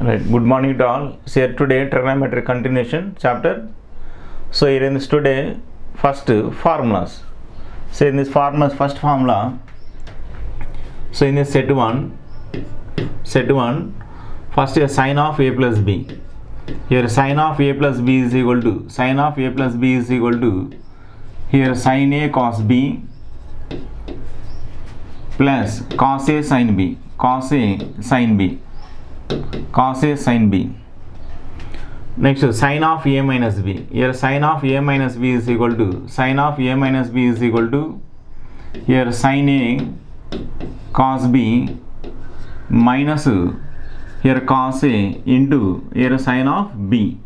Right. Good morning to all. So here today trigonometry continuation chapter. So here in this today first formulas. So in this formulas first formula. So in this set 1 first here sin of a plus b. Here sin of a plus b is equal to here sin a cos b plus cos a sin b. Cos a sin b. Next sin of a minus b. Here sin of a minus b is equal to here sin a cos b minus here cos a into here sin of b.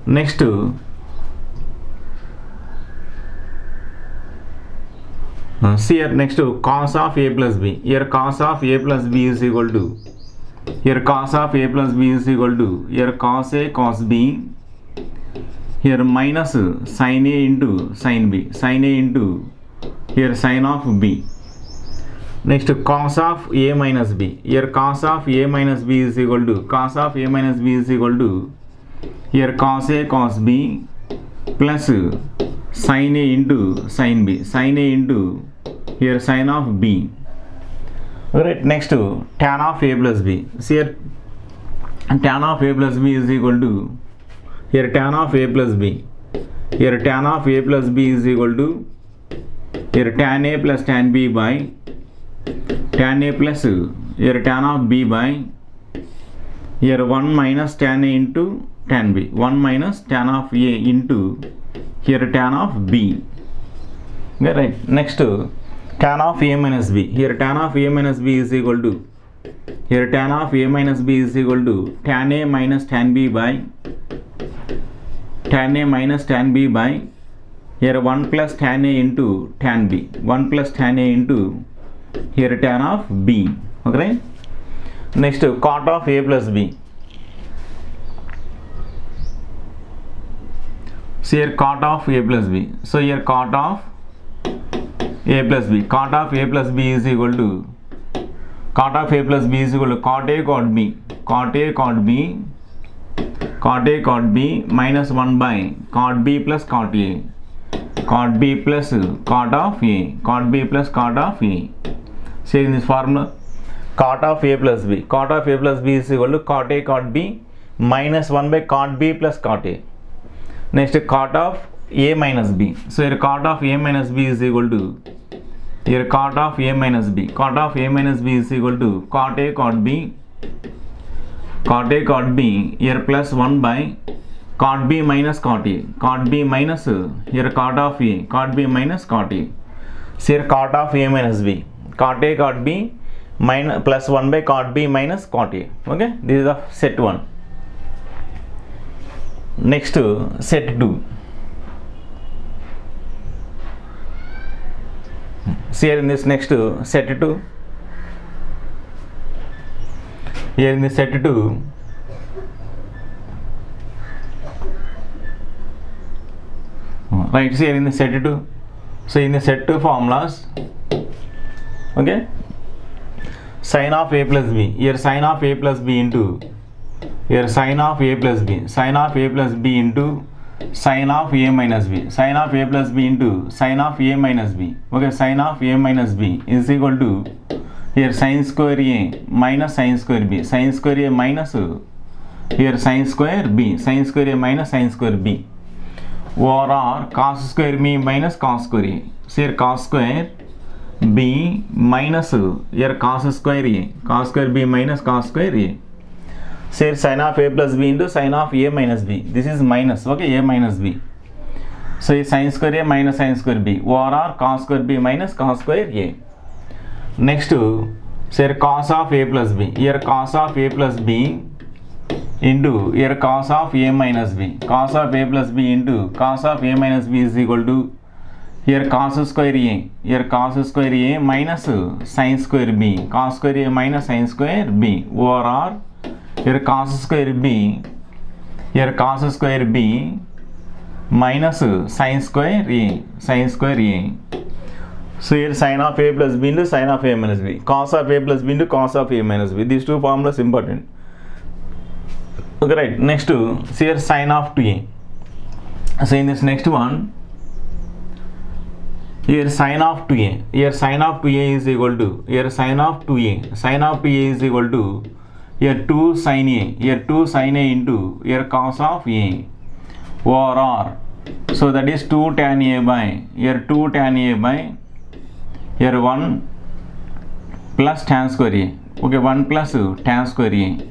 Next see here next cos of a plus b. Here cos of a plus b is equal to here cos of a plus b is equal to here cos a cos b here minus sin a into sin b, sin a into here sin of b. Next cos of a minus b. Here cos of a minus b is equal to here cos a cos b plus sin a into sin b, sin a into here sin of b. Right. Next tan of a plus b. See here tan of a plus b is equal to here tan of a plus b. Here tan of a plus b is equal to here tan a plus tan b by tan a plus here tan of b by here 1 minus tan a into tan b, 1 minus tan of a into here tan of b. Okay, right. Next tan of a minus b. Here tan of a minus b is equal to here tan of a minus b is equal to tan a minus tan b by tan a minus tan b by here 1 plus tan a into tan b, 1 plus tan a into here tan of b. Okay. Next cot of a plus b. So here cot of a plus b. So here cot of a plus b. Cot of a plus b is equal to cot a cot a cot b, cot a cot b minus 1 by cot b plus cot a, cot b plus cot of a, cot b plus cot of a. See in this formula cot of a plus b. Cot of a plus b is equal to cot a cot b minus 1 by cot b plus cot a. Next cot of a minus b. So here cot of a minus b is equal to here cot of a minus b. Cot of a minus b is equal to cot a cot b, cot a cot b here plus 1 by cot b minus cot a, cot b minus here cot of a, cot b minus cot a. So here cot of a minus b, cot a cot b minus plus 1 by cot b minus cot a. Okay, this is the set 1. Next set 2. See here in this next set 2. Here in this set 2 right. See here in the set 2. So in the set 2 formulas, okay, sin of a plus b. Here sin of a plus b into here sin of a plus b, sin of a plus b into sin of a minus b, sin of a plus b into sin of a minus b. Okay, sin of a minus b is equal to here sin square a minus sin square b, sin square a minus here sin square b, sin square a minus sin square b over cos square b minus cos square a. So here cos square b minus here cos square a, cos square b minus cos square a. Say sin of a plus b into sin of a minus b. This is minus, okay, a minus b. So sin square a minus sin square b over cos square b minus cos square a. Next say cos of a plus b. Here cos of a plus b into here cos of a minus b. Cos of a plus b into cos of a minus b is equal to here cos square a. Here cos square a minus sin square b. Cos square a minus sin square b over here cos square b, here cos square b minus sin square a, sin square a. So here sin of a plus b into sin of a minus b, cos of a plus b into cos of a minus b. These two formulas important. Okay, right. Next see here sine of 2a. So in this next one, here sine of 2a, here sine of 2a is equal to, here sine of 2a, sine of 2a is equal to, here 2 sin a, here 2 sin a into here cos of a over r. So that is 2 tan a by, here 2 tan a by, here 1 plus tan square a. Okay, 1 plus tan square a,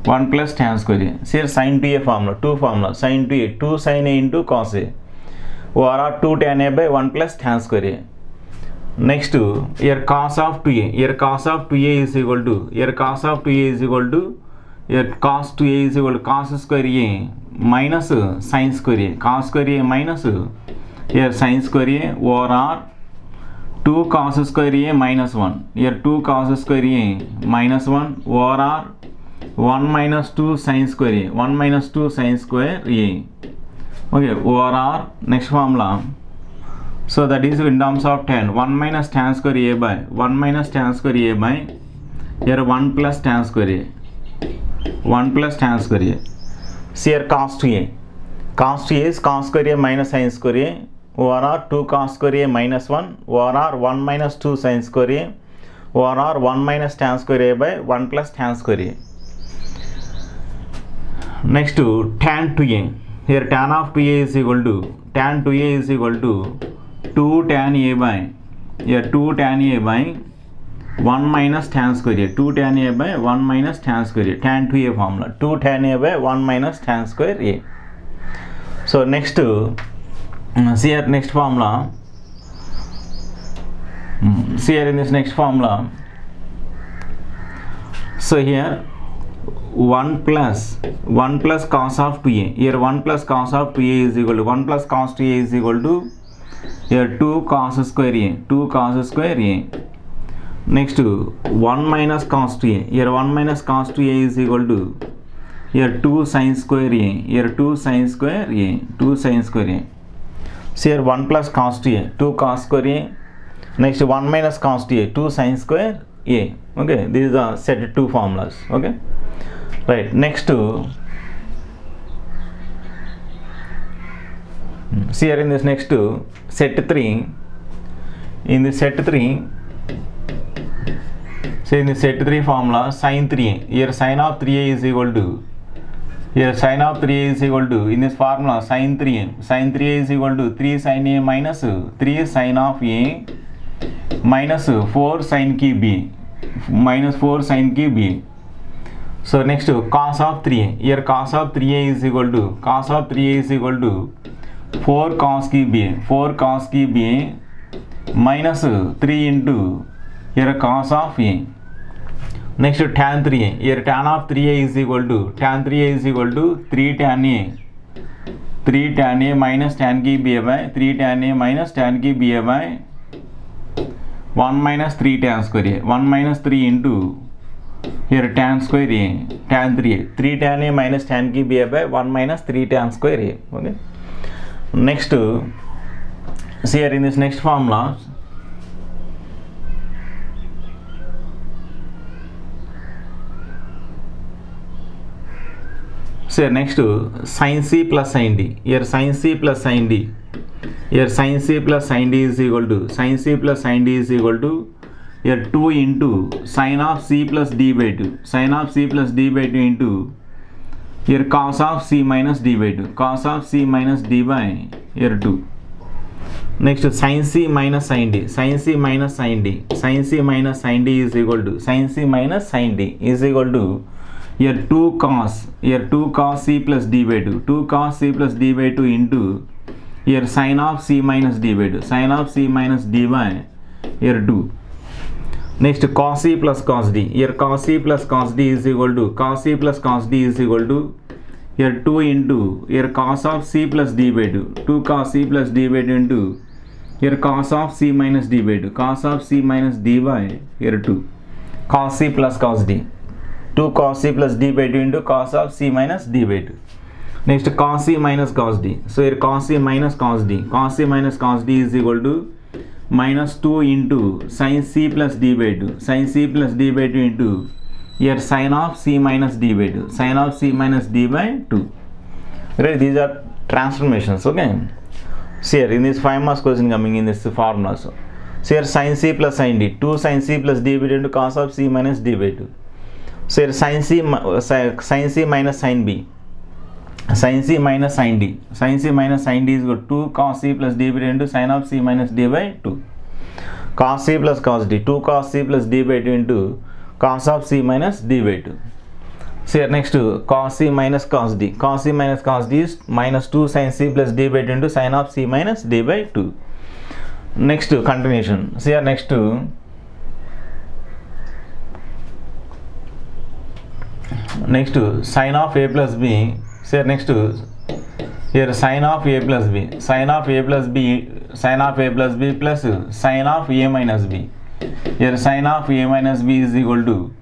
1 plus tan square a. See here sin 2a formula, 2 formula, sin 2a, 2 sin a into cos a over 2 tan a by 1 plus tan square a. Next here cos of 2a, here cos of 2a is equal to, here cos of 2a is equal to, here cos 2a is equal to cos square a minus sin square a, cos square a minus here sin square a over r 2 cos square a minus 1, here 2 cos square a minus 1 over r 1 minus 2 sin square a, 1 minus 2 sin square a. Okay, over r, next formula. So that is in terms of 10, 1 minus tan square a by 1 minus tan square a by here 1 plus tan square a, 1 plus tan square a. See here cos 2a, cos 2a is cos square a minus sin square a over r 2 cos square a minus 1 over r 1 minus 2 sin square a over r 1 minus tan square a by 1 plus tan square a. Next tan 2a, here tan of 2a is equal to, tan 2a is equal to 2 tan a by, here 2 tan a by 1 minus tan square a, 2 tan a by 1 minus tan square a, tan 2a formula, 2 tan a by 1 minus tan square a. So next see here next formula, see here in this next formula. So here 1 plus cos of 2a, here 1 plus cos of 2a is equal to, 1 plus cos 2a is equal to here 2 cos square a, 2 cos square a. Next 1 minus cos 2a, here 1 minus cos 2a is equal to here 2 sin square a, here 2 sin square a, 2 sin square a. So here 1 plus cos 2a, 2 cos square a. Next 1 minus cos 2a, 2 sin square a. Okay, these are set 2 formulas. Okay, right. Next see here in this next set 3, in this set 3, so in the set 3 formula sin 3a, here sin of 3a is equal to, here sin of 3a is equal to, in this formula sin 3a, sin 3a is equal to 3 sin a minus 3 sin of a minus 4 sin cube b, minus 4 sin cube b. So next cos of 3a, here cos of 3a is equal to, cos of 3a is equal to 4 cos cube a, 4 cos cube a minus 3 into here cos of a. Next tan 3a, here tan of 3a is equal to, tan 3a is equal to 3 tan a, 3 tan a minus tan cube a by 3 tan a minus tan cube a by 1 minus 3 tan square a, 1 minus 3 into here tan square a, tan 3a, 3 tan a minus tan cube a by 1 minus 3 tan square a. Okay, next see here in this next formula, so next sin c plus sin d, here sin c plus sin d, here sin c plus sin d is equal to, sin c plus sin d is equal to here 2 into sin of c plus d by 2, sin of c plus d by 2 into here cos of c minus d by 2, cos of c minus d by here 2. Next sin c minus sin d, sin c minus sin d, sin c minus sin d is equal to, sin c minus sin d is equal to here 2 cos, here 2 cos c plus d by 2, 2 cos c plus d by 2 into here sin of c minus d by 2, sin of c minus d by here 2. Next cos c plus cos d, here cos c plus cos d is equal to, cos c plus cos d is equal to here 2 into here cos of c plus d by 2, 2 cos c plus d by 2 into here cos of c minus d by 2, cos of c minus d by here 2, cos c plus cos d, 2 cos c plus d by 2 into cos of c minus d by 2. Next cos c minus cos d, so here cos c minus cos d, cos c minus cos d is equal to minus 2 into sin c plus d by 2, sin c plus d by 2 into here sin of c minus d by 2, sin of c minus d by 2. Right, these are transformations. Okay, so here in this 5 marks question coming in this formula. So here sin c plus sin d, 2 sin c plus d by 2 into cos of c minus d by 2. So here sin c minus sin b, sin c minus sin d, sin c minus sin d is equal to 2 cos c plus d by 2 into sin of c minus d by 2. Cos c plus cos d, 2 cos c plus d by 2 into cos of c minus d by 2. So here next cos c minus cos d, cos c minus cos d is minus 2 sin c plus d by 2 into sin of c minus d by 2. Next continuation. So here next sin of a plus b. So here next here sin of a plus b, sin of a plus b, sin of a plus b plus sin of a minus b. Here sin of a minus b is equal to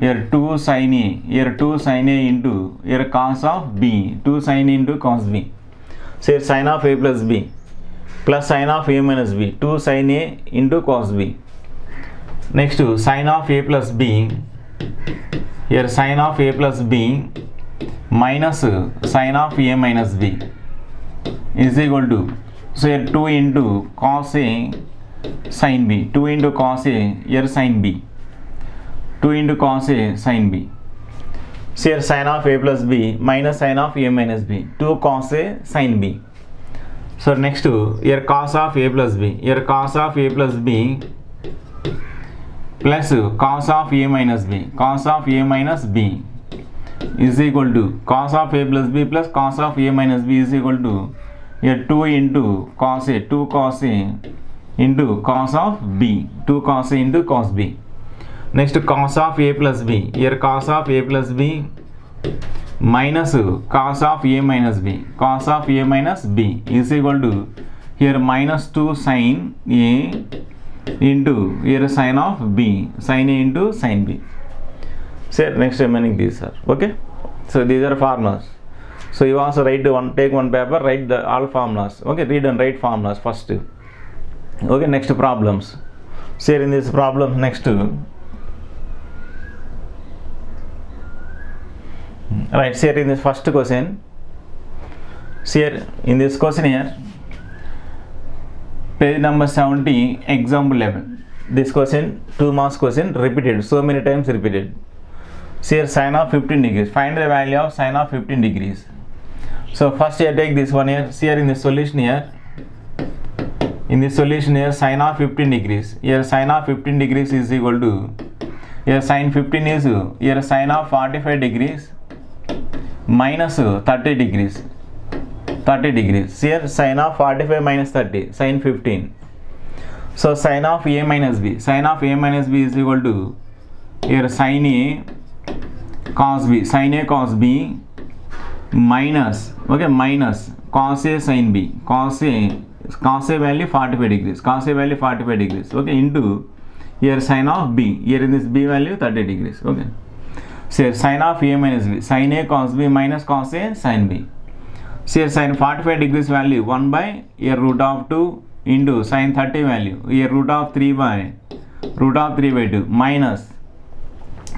here 2 sin a, here 2 sin a into here cos of b, 2 sin a into cos b. So here sin of a plus b plus sin of a minus b, 2 sin a into cos b. Next sin of a plus b, here sin of a plus b minus sin of a minus b is equal to, so here 2 into cos a sin b, 2 into cos a here sin b, 2 into cos a sin b. So here sin of a plus b minus sin of a minus b, 2 cos a sin b. So next here cos of a plus b, here cos of a plus b plus cos of a minus b, cos of a minus b is equal to cos of a plus b plus cos of a minus b is equal to here 2 into cos a, 2 cos a into cos of b, 2 cos a into cos b. Next cos of a plus b, here cos of a plus b minus cos of a minus b, cos of a minus b is equal to here minus 2 sin a into here sin of b, sin a into sin b. So next remaining these are okay. So these are formulas. So you also write take one paper, write the all formulas. Okay, read and write formulas first. Okay, next problems. So here in this problem next right, so here in this first question, so here in this question here page number 70 example 11, this question 2 marks question repeated, so many times repeated. So here sin of 15 degrees, find the value of sin of 15 degrees. So first here take this one here, see here in the solution here, in this solution here sin of 15 degrees, here sin of 15 degrees is equal to here sin 15 is here sin of 45 degrees minus 30 degrees, 30 degrees. Here sin of 45 minus 30, sin 15. So sin of a minus b, sin of a minus b is equal to here sin a cos b, sin a cos b minus, okay, minus cos a sin b, cos a value 45 degrees, cos a value 45 degrees, okay, into here sin of b, here in this b value 30 degrees, okay. So here sin of a minus b, sin a cos b minus cos a sin b. So here sin 45 degrees value 1 by here root of 2 into sin 30 value here root of 3 by 2 minus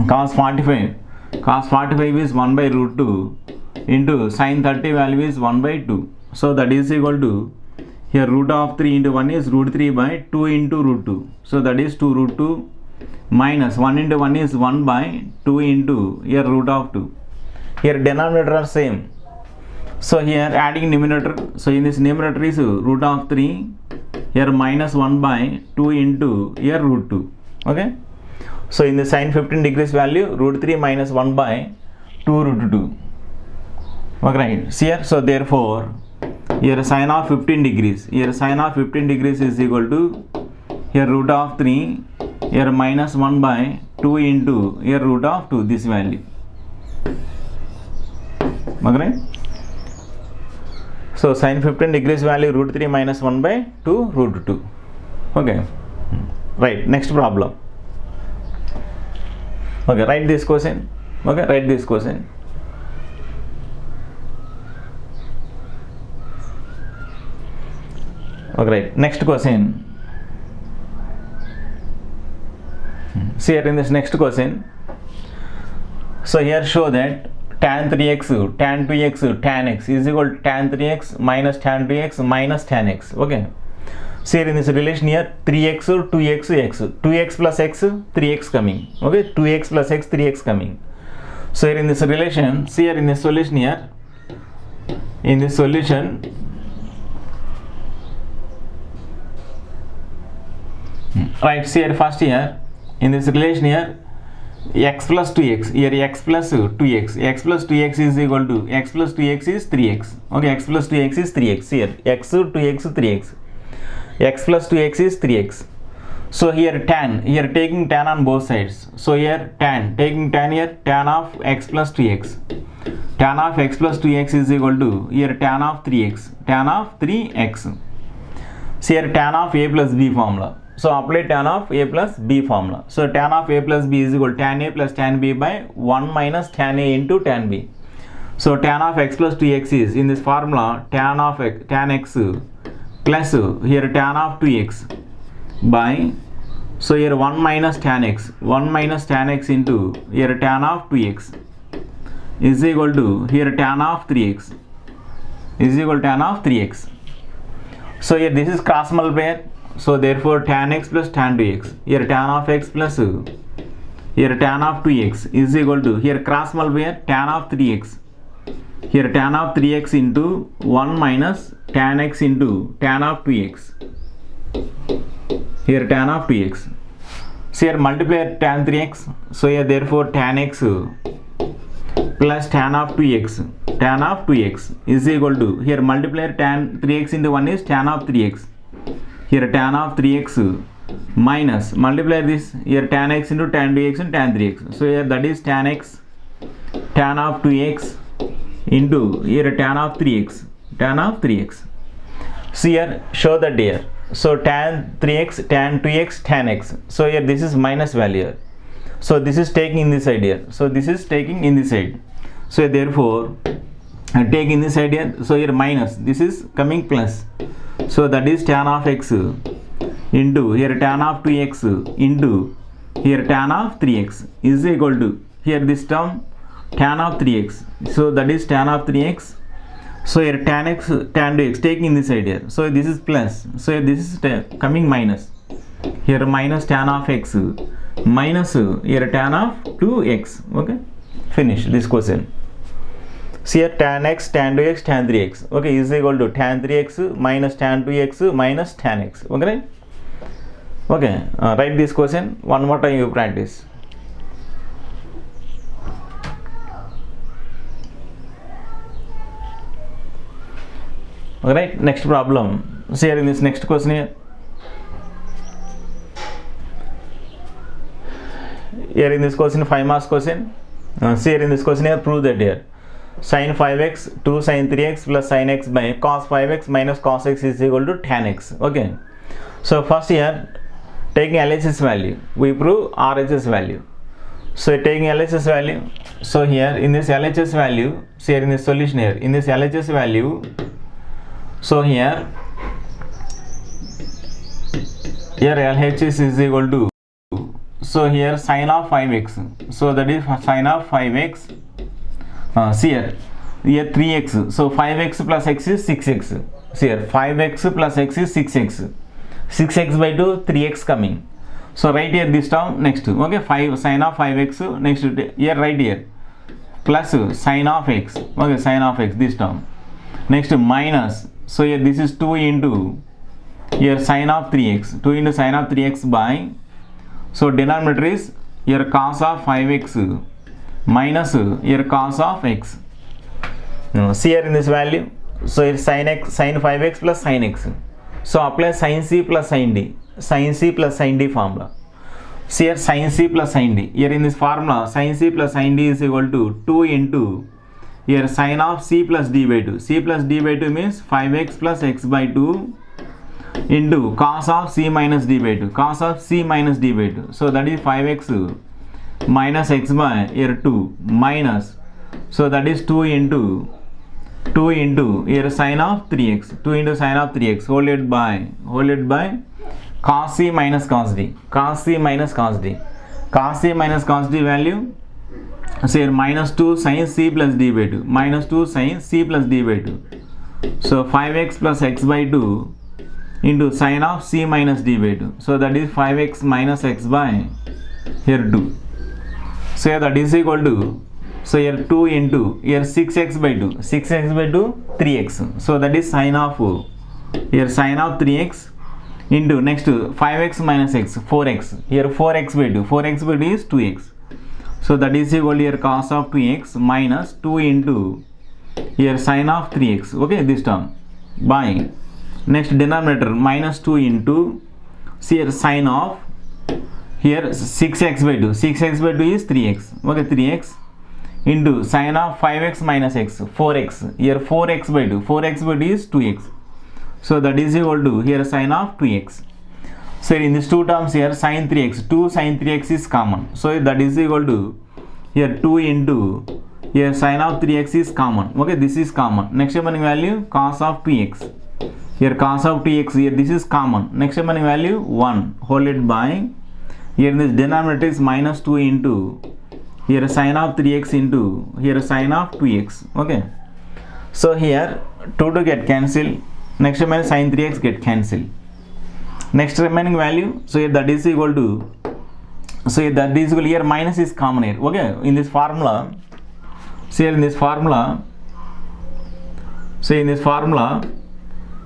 cos 45, cos 45 is 1 by root 2 into sin 30 value is 1 by 2. So that is equal to here root of 3 into 1 is root 3 by 2 into root 2. So that is 2 root 2 minus 1 into 1 is 1 by 2 into here root of 2. Here denominator are same. So here adding numerator, so in this numerator is root of 3, here minus 1 by 2 into here root 2, okay. So in the sin 15 degrees value root 3 minus 1 by 2 root 2, okay, right. See here, so therefore here sin of 15 degrees, here sin of 15 degrees is equal to here root of 3 here minus 1 by 2 into here root of 2, this value, okay, right. So sin 15 degrees value root 3 minus 1 by 2 root 2, okay, right. Next problem, okay, write this question, okay, write this question. Okay, right. Next question. See here in this next question, So here show that tan 3x, tan 2x, tan x is equal to tan 3x minus tan 2x minus tan x. Okay. So here in this relation here 3x, 2x, x, 2x plus x, 3x coming. Okay, 2x plus x, 3x coming. So here in this relation, see here in this solution here, in this solution, right, see here first here, in this relation here, x plus 2x, here x plus 2x, x plus 2x is equal to, x plus 2x is 3x. Okay, x plus 2x is 3x. Here x, 2x, 3x. X plus 2x is 3x. So here tan, here taking tan on both sides. So here tan, taking tan here, tan of x plus 2x. Tan of x plus 2x is equal to, here tan of 3x, tan of 3x. So here tan of a plus b formula. So apply tan of a plus b formula. So tan of a plus b is equal to tan a plus tan b by 1 minus tan a into tan b. So tan of x plus 2x is, in this formula, tan of x, tan x plus here tan of 2x by, so here 1 minus tan x, 1 minus tan x into here tan of 2x is equal to here tan of 3x is equal to tan of 3x. So here this is cross multiply. So therefore tan x plus tan 2x, here tan of x plus here tan of 2x is equal to, here cross multiply tan of 3x, here tan of 3x into 1 minus tan x into tan of 2x, here tan of 2x. So here multiply tan 3x, so here therefore tan x plus tan of 2x is equal to, here multiply tan 3x into 1 is tan of 3x, here tan of 3x minus multiply this, here tan x into tan 2x and tan 3x. So here that is tan x tan of 2x into here tan of 3x. So here show that here. So tan 3x, tan 2x, tan x. So here this is minus value here. So this is taking in this side here. So this is taking in this side. So therefore take in this side here. So here minus, this is coming plus. So that is tan of x into here tan of 2x into here tan of 3x is equal to, here this term tan of 3x. So that is tan of 3x. So here tan x, tan 2x taking this side here. So this is plus. So this is coming minus. Here minus tan of x minus here tan of 2x. Okay, finish this question. So here tan x, tan 2x, tan 3x. Okay, is equal to tan 3x minus tan 2x minus tan x. Okay, right? Okay, write this question one more time, you practice. Alright, next problem. See here in this next question here. Here in this question, 5 marks question. See here in this question here, prove that here. Sin 5x, 2 sin 3x plus sin x by cos 5x minus cos x is equal to tan x. Okay. So first here, taking LHS value, we prove RHS value. So taking LHS value. So here in this LHS value, see here in this solution here, in this LHS value, so here LHS is equal to, so here sin of 5x, so that is sin of 5x, see here 3x, so 5x plus x is 6x, see here 5x plus x is 6x, 6x by 2, 3x coming. So write here this term next, okay, 5 sin of 5x, next here write here plus sin of x, okay, sin of x, this term, next minus, so here this is 2 into here sin of 3x, 2 into sin of 3x by, so denominator is here cos of 5x minus here cos of x. See here in this value, so here sin x, sin 5x plus sin x. So apply sin c plus sin d, sin c plus sin d formula. See here sin c plus sin d. Here in this formula, sin c plus sin d is equal to 2 into here sin of c plus d by 2. C plus d by 2 means 5x plus x by 2 into cos of c minus d by 2. Cos of c minus d by 2. So that is 5x minus x by here 2 minus. So that is 2 into here sin of 3x. 2 into sin of 3x whole it by cos c minus cos d. Cos c minus cos d. Cos c minus cos d value So here minus 2 sin c plus d by 2, minus 2 sin c plus d by 2. So 5x plus x by 2 into sin of c minus d by 2. So that is 5x minus x by here 2. So here that is equal to, so here 2 into here 6x by 2, 6x by 2 3x. So that is sin of here sin of 3x into next 5x minus x 4x. Here 4x by 2, 4x by 2 is 2x. So that is equal to here cos of 2x minus 2 into here sin of 3x. Okay, this term by next denominator minus 2 into here sin of here 6x by 2, 6x by 2 is 3x. Okay, 3x into sin of 5x minus x 4x. Here 4x by 2, 4x by 2 is 2x. So that is equal to here sin of 2x. So in these two terms here sin 3x, 2 sin 3x is common. So that is equal to here 2 into here sin of 3x is common. Okay, this is common. Next remaining value cos of 2x. Here cos of 2x, here this is common. Next remaining value 1 whole it by here this denominator is minus 2 into here sin of 3x into here sin of 2x. Okay, so here 2 to get cancelled. Next remaining sin 3x get cancelled. Next remaining value, so here that is equal to, so here that is equal, here minus is common here. Okay, in this formula, so here in this formula, so in this formula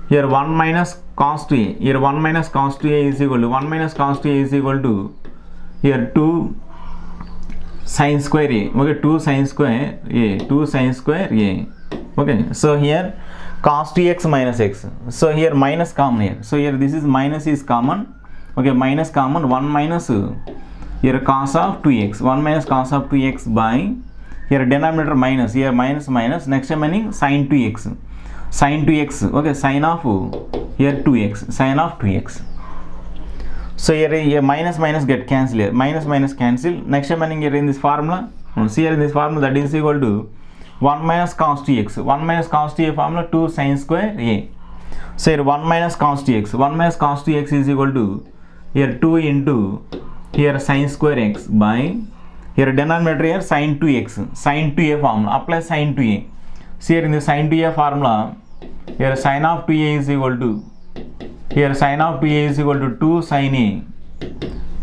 here 1 minus cos 2a, here 1 minus cos 2a is equal to 1 minus cos 2a is equal to here 2 sin square a. Okay, 2 sin square a, 2 sin square a. Okay, so here cos 2x minus x. So here minus common here. So here this is minus is common. Okay, minus common, 1 minus here cos of 2x, 1 minus cos of 2x by here denominator minus, here minus minus, next remaining sin 2x, sin 2x. Okay, sin of here 2x, sin of 2x. So here minus minus get cancelled here, minus minus cancel. Next remaining here in this formula, see here in this formula that is equal to 1 minus cos 2x, 1 minus cos 2a formula 2 sin square a. So here 1 minus cos 2x, 1 minus cos 2x is equal to here 2 into here sin square x by here denominator here sin 2x, sin 2a formula, apply sin 2a. So here in the sin 2a formula, here sin of 2a is equal to, here sin of 2a is equal to 2 sin a,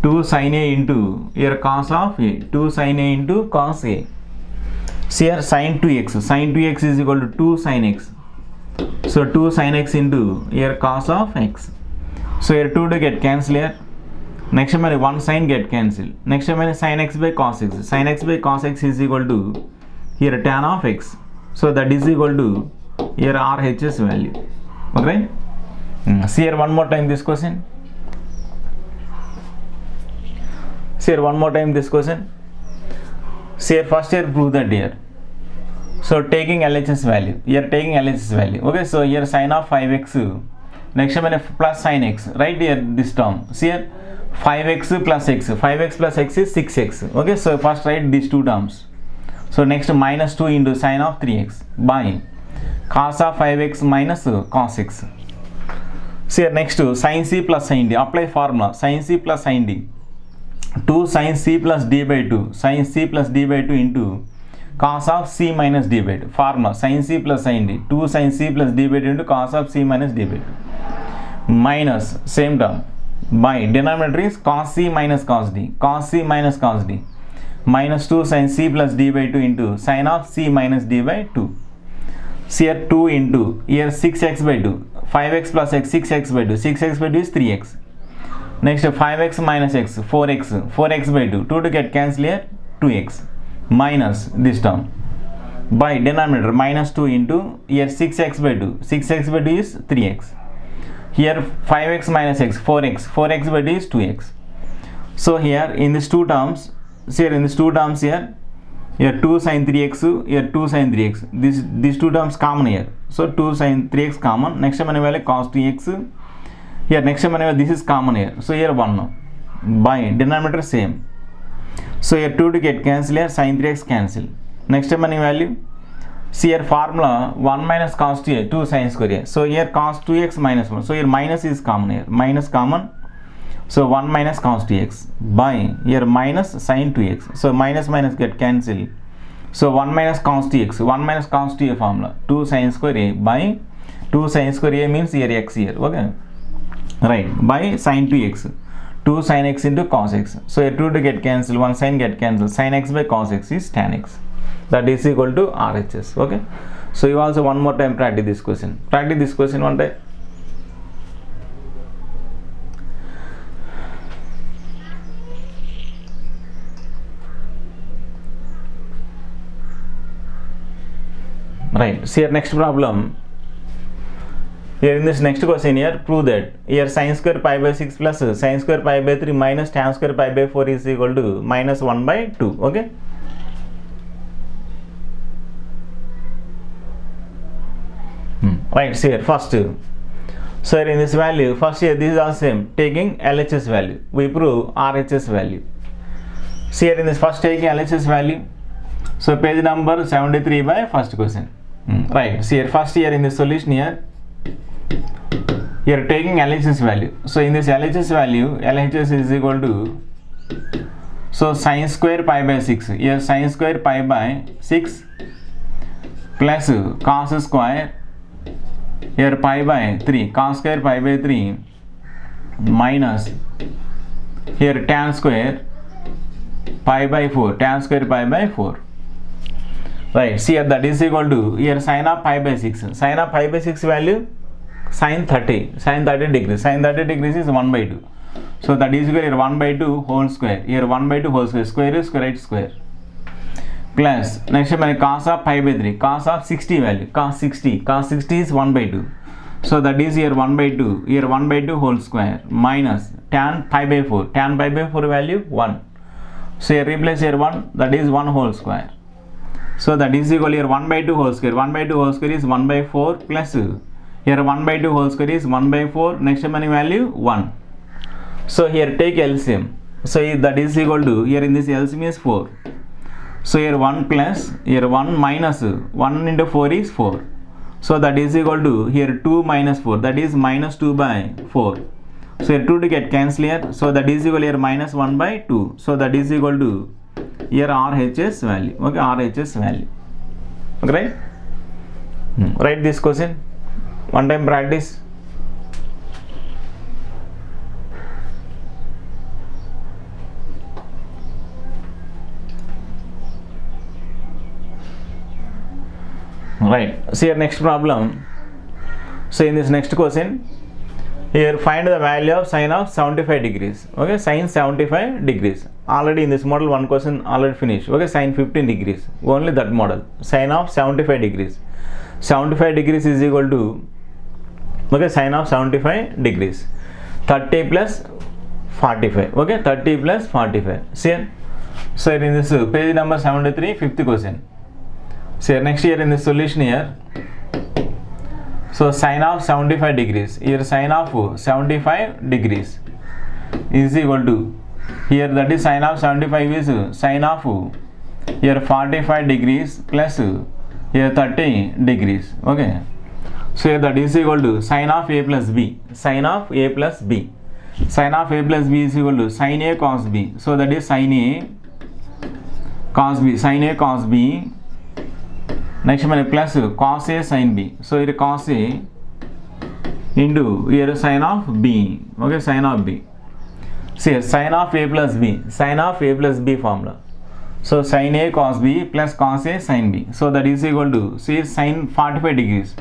2 sin a into here cos of a, 2 sin a into cos a. So here sin 2x, sin 2x is equal to 2 sin x. So 2 sin x into here cos of x. So here 2 to get cancelled here. Next time 1 sin get cancelled. Next time sin x by cos x. Sin x by cos x is equal to here tan of x. So that is equal to here RHS value. Okay. See here one more time this question. See here one more time this question. See here first here prove that here. So taking LHS value. Here taking LHS value. Okay. So here sin of 5x. Next time plus sin x. Right here this term. See here 5x plus x. 5x plus x is 6x. Okay. So first write these two terms. So next minus 2 into sin of 3x by cos of 5x minus cos x. See here next sin c plus sin d. Apply formula sin c plus sin d. 2 sin c plus d by 2, sin c plus d by 2 into cos of c minus d by 2. Formula sin c plus sin d, 2 sin c plus d by 2 into cos of c minus d by 2 minus same term by denominator is cos c minus cos d, cos c minus cos d minus 2 sin c plus d by 2 into sin of c minus d by 2. So here 2 into here 6x by 2, 5x plus x, 6x by 2, 6x by 2 is 3x. Next 5x minus x, 4x, 4x by 2, 2 to get cancelled here, 2x minus this term by denominator minus 2 into here 6x by 2, 6x by 2 is 3x. Here 5x minus x, 4x, 4x by 2 is 2x. So here in these two terms, here in these two terms here 2 sin 3x, here 2 sin 3x, these two terms common here. So 2 sin 3x common, next time value cos 2x. Here next time this is common here. So here 1 by denominator same. So here 2 to get cancel here, sin 3x cancel. Next time value. See here formula 1 minus cos 2a, 2 sin square a. So here cos 2x minus 1. So here minus is common here. Minus common. So 1 minus cos 2x by here minus sin 2x. So minus minus get cancelled. So 1 minus cos 2x, 1 minus cos 2a formula, 2 sin square a by 2 sin square a means here x here, okay, right, by sin 2x, 2 sin x into cos x. So here 2 to get cancelled, 1 sin get cancelled, sin x by cos x is tan x, that is equal to RHS, okay. So you also one more time practice this question one time. Right, see here next problem. Here in this next question here, prove that here sin square pi by 6 plus sin square pi by 3 minus tan square pi by 4 is equal to minus 1 by 2, okay. Right, see here first, so here in this value, first here this is all same, taking LHS value, we prove RHS value. See here in this first taking LHS value, so page number 73 by first question. Right, see here first here in the solution here, taking LHS value. So in this LHS value, LHS is equal to, so sin square pi by 6, here sin square pi by 6 plus cos square, here pi by 3, cos square pi by 3 minus here tan square pi by 4, tan square pi by 4. Right, see here that is equal to, here sin of pi by 6, sin of pi by 6 value sin 30 degrees, sin 30 degrees is 1 by 2. So that is equal here 1 by 2 whole square, here 1 by 2 whole square, square is right square, plus next time cos of pi by 3, cos of 60 value, cos 60 is 1 by 2. So that is here 1 by 2, here 1 by 2 whole square minus tan pi by 4, tan pi by 4 value 1. So here replace here 1, that is 1 whole square. So that is equal here 1 by 2 whole square, 1 by 2 whole square is 1 by 4 plus here 1 by 2 whole square is 1 by 4, next money value 1. So here take LCM, so that is equal to, here in this LCM is 4. So here 1 plus, here 1 minus 1 into 4 is 4. So that is equal to, here 2 minus 4, that is minus 2 by 4. So here 2 to get cancel here, so that is equal here minus 1 by 2. So that is equal to here RHS value, okay, RHS value, okay, right? Write this question, one time practice. Right, see here next problem. So in this next question, here find the value of sin of 75 degrees, okay, sin 75 degrees. Already in this model one question already finished, okay, sin 15 degrees, only that model, sin of 75 degrees. 75 degrees is equal to, okay, sin of 75 degrees, 30 plus 45, okay, 30 plus 45. See here, so here in this page number 73, fifth question. So here next here in the solution here, so sin of 75 degrees, here sin of 75 degrees is equal to, here that is sin of 75 is sin of here 45 degrees plus here 30 degrees, okay. So here that is equal to sin of a plus b, sin of a plus b, sin of a plus b is equal to sin a cos b. So that is sin a cos b, sin a cos b, next one plus cos a sin b. So here cos a into here sin of b, okay, sin of b. See here sin of a plus b, sin of a plus b formula. So sin a cos b plus cos a sin b. So that is equal to, see sin 45 degrees,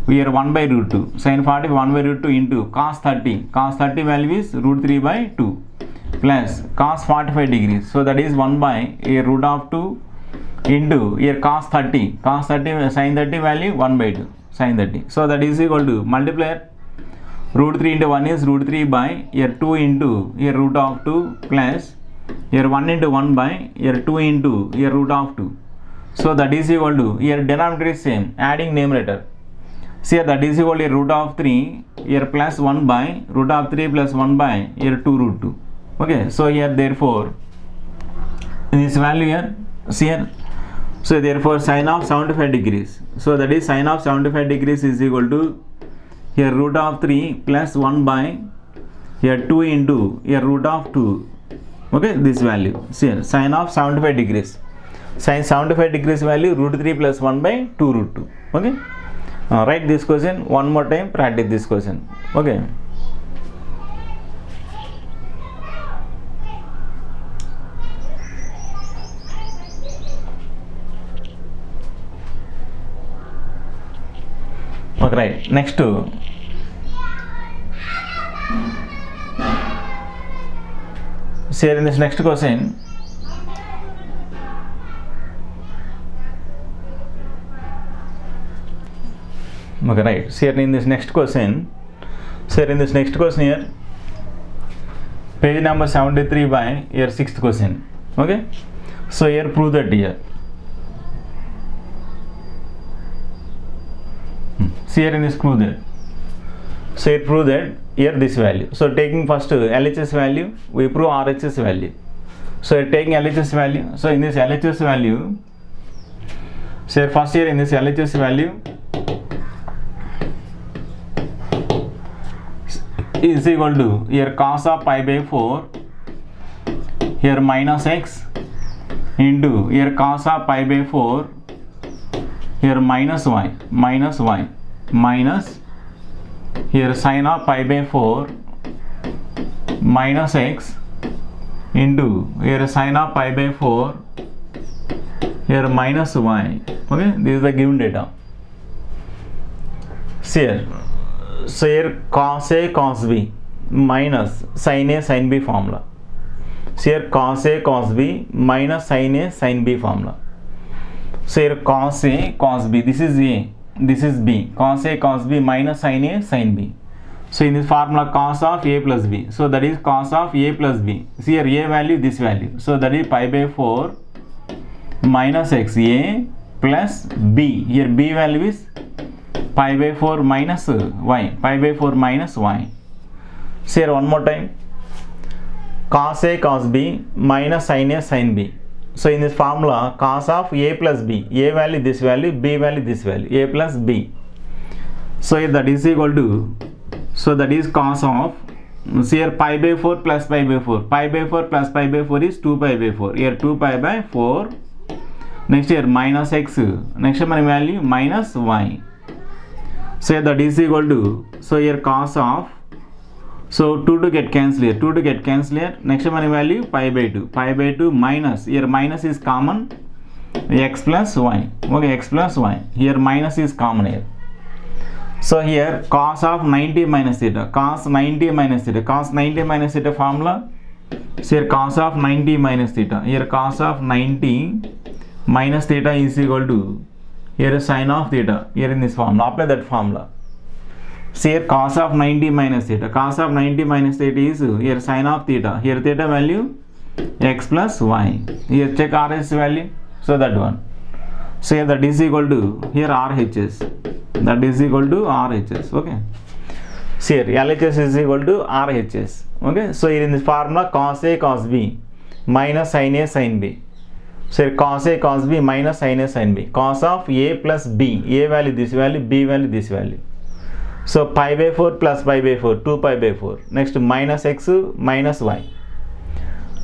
we are 1 by root 2, sin 40 1 by root 2 into cos 30, cos 30 value is root 3 by 2 plus cos 45 degrees. So that is 1 by a root of 2 into here cos 30, sin 30 value 1 by 2, sin 30. So that is equal to multiplier, root 3 into 1 is root 3 by here 2 into here root of 2 plus here 1 into 1 by here 2 into here root of 2. So that is equal to, here denominator is same, adding numerator. See here that is equal to root of 3 here plus 1 by root of 3 plus 1 by here 2 root 2, okay. So here therefore this value here, see here, so therefore sin of 75 degrees, so that is sin of 75 degrees is equal to here root of 3 plus 1 by here 2 into here root of 2, okay, this value. See here sin of 75 degrees, Sin 75 degrees value root 3 plus 1 by 2 root 2. Okay. Write this question one more time, practice this question. Okay. Okay, right. Next to here in this next question, okay, right. So here in this next question, here, page number 73 by your 6th question. Okay. So here prove that here. So here in this prove that. So here prove that here this value. So taking first LHS value, we prove RHS value. So here taking LHS value. So in this LHS value, so here first here in this LHS value is equal to here cos of pi by 4 here minus x into here cos of pi by 4 here minus here sin of pi by 4 minus x into here sin of pi by 4 here minus y. Okay, this is the given data. So here cos A cos B minus sin A sin B formula. So here cos A cos B minus sin A sin B formula. So here cos A cos B, this is A, this is B, cos A cos B minus sin A sin B. So in this formula cos of A plus B, so that is cos of A plus B. See here A value, this value, so that is pi by 4 minus x A plus B, here B value is pi by 4 minus y, pi by 4 minus y. So here one more time, cos A cos B minus sin A sin B. So in this formula cos of A plus B, A value this value, B value this value, A plus B. So that is equal to, so that is cos of, so here pi by 4 plus pi by 4, pi by 4 plus pi by 4 is 2 pi by 4, here 2 pi by 4, next here minus x, next one value minus y. So that is equal to, so here cos of, so 2 to get cancel here, 2 to get cancel here, next one value pi by 2 minus, here minus is common, x plus y, okay, x plus y, here minus is common here. So here cos of 90 minus theta, cos 90 minus theta, cos 90 minus theta formula, so here cos of 90 minus theta, here cos of 90 minus theta is equal to, here sin of theta, here in this formula, apply that formula. So here cos of 90 minus theta, cos of 90 minus theta is here sin of theta, here theta value x plus y, here check RHS value, so that one. So here that is equal to, here RHS, that is equal to RHS, okay. So here LHS is equal to RHS, okay. So here in this formula cos A cos B minus sin A sin B. So here cos A cos B minus sin A sin B, cos of A plus B, A value this value, B value this value. So pi by 4 plus pi by 4, 2 pi by 4, next minus x minus y,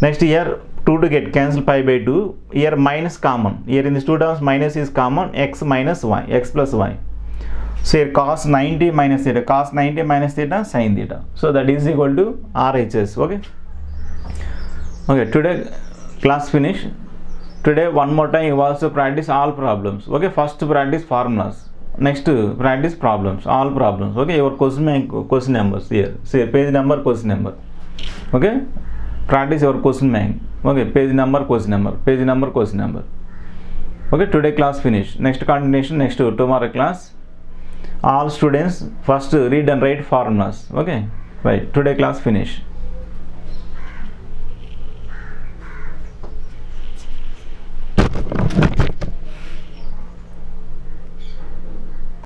next here 2 to get cancel pi by 2, here minus common, here in these two terms minus is common, x minus y, x plus y. So here cos 90 minus theta, cos 90 minus theta sin theta, so that is equal to RHS, okay. Okay, today class finish. Today one more time you also practice all problems, okay. First practice formulas, next practice problems, all problems, okay. Your question numbers here, say page number, question number, okay. Practice your question bank, okay. Page number, question number, page number, question number, okay. Today class finish. Next continuation, next tomorrow class. All students first read and write formulas, okay. Right, today class finish.